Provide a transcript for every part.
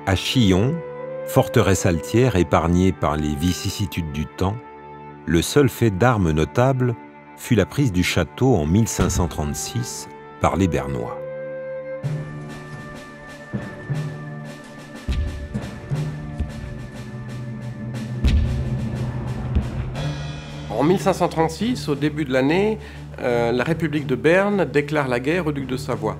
À Chillon, forteresse altière épargnée par les vicissitudes du temps, le seul fait d'armes notable fut la prise du château en 1536 par les Bernois. En 1536, au début de l'année, la République de Berne déclare la guerre au duc de Savoie.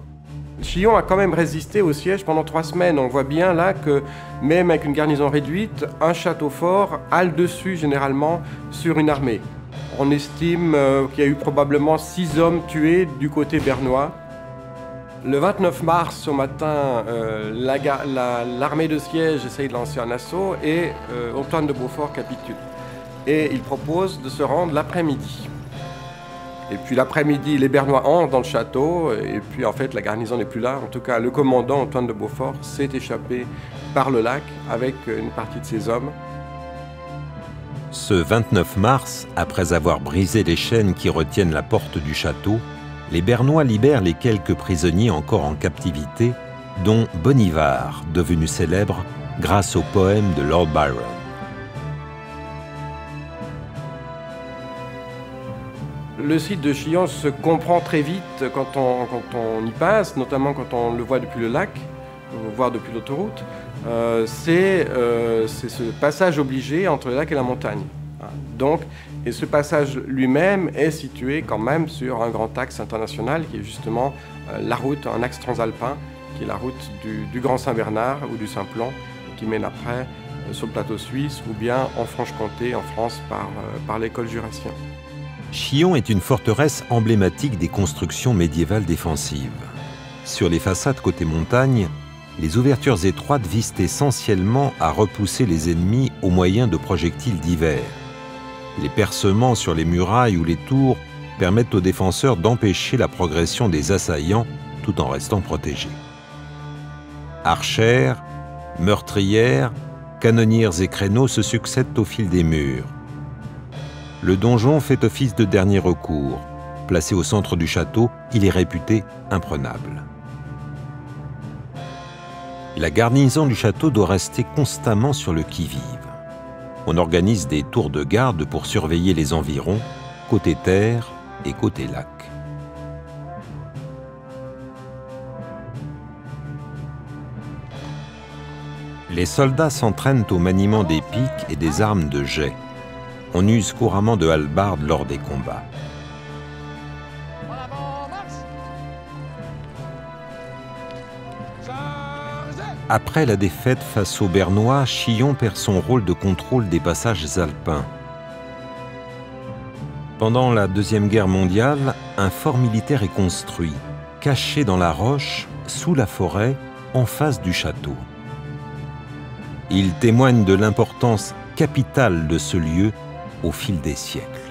Chillon a quand même résisté au siège pendant 3 semaines. On voit bien là que même avec une garnison réduite, un château fort a le dessus généralement sur une armée. On estime qu'il y a eu probablement 6 hommes tués du côté bernois. Le 29 mars au matin, l'armée de siège essaye de lancer un assaut et Antoine de Beaufort capitule. Et il propose de se rendre l'après-midi. Et puis l'après-midi, les Bernois entrent dans le château, et puis en fait la garnison n'est plus là. En tout cas, le commandant Antoine de Beaufort s'est échappé par le lac avec une partie de ses hommes. Ce 29 mars, après avoir brisé les chaînes qui retiennent la porte du château, les Bernois libèrent les quelques prisonniers encore en captivité, dont Bonivard, devenu célèbre grâce au poème de Lord Byron. Le site de Chillon se comprend très vite quand on y passe, notamment quand on le voit depuis le lac, voire depuis l'autoroute. C'est ce passage obligé entre le lac et la montagne. Donc, et ce passage lui-même est situé quand même sur un grand axe international qui est justement la route, un axe transalpin, qui est la route du Grand Saint-Bernard ou du Simplon, qui mène après sur le plateau suisse ou bien en Franche-Comté, en France, par l'école jurassienne. Chillon est une forteresse emblématique des constructions médiévales défensives. Sur les façades côté montagne, les ouvertures étroites visent essentiellement à repousser les ennemis au moyen de projectiles divers. Les percements sur les murailles ou les tours permettent aux défenseurs d'empêcher la progression des assaillants tout en restant protégés. Archères, meurtrières, canonnières et créneaux se succèdent au fil des murs. Le donjon fait office de dernier recours. Placé au centre du château, il est réputé imprenable. La garnison du château doit rester constamment sur le qui-vive. On organise des tours de garde pour surveiller les environs, côté terre et côté lac. Les soldats s'entraînent au maniement des piques et des armes de jet. On use couramment de hallebardes lors des combats. Après la défaite face aux Bernois, Chillon perd son rôle de contrôle des passages alpins. Pendant la Deuxième Guerre mondiale, un fort militaire est construit, caché dans la roche, sous la forêt, en face du château. Il témoigne de l'importance capitale de ce lieu au fil des siècles.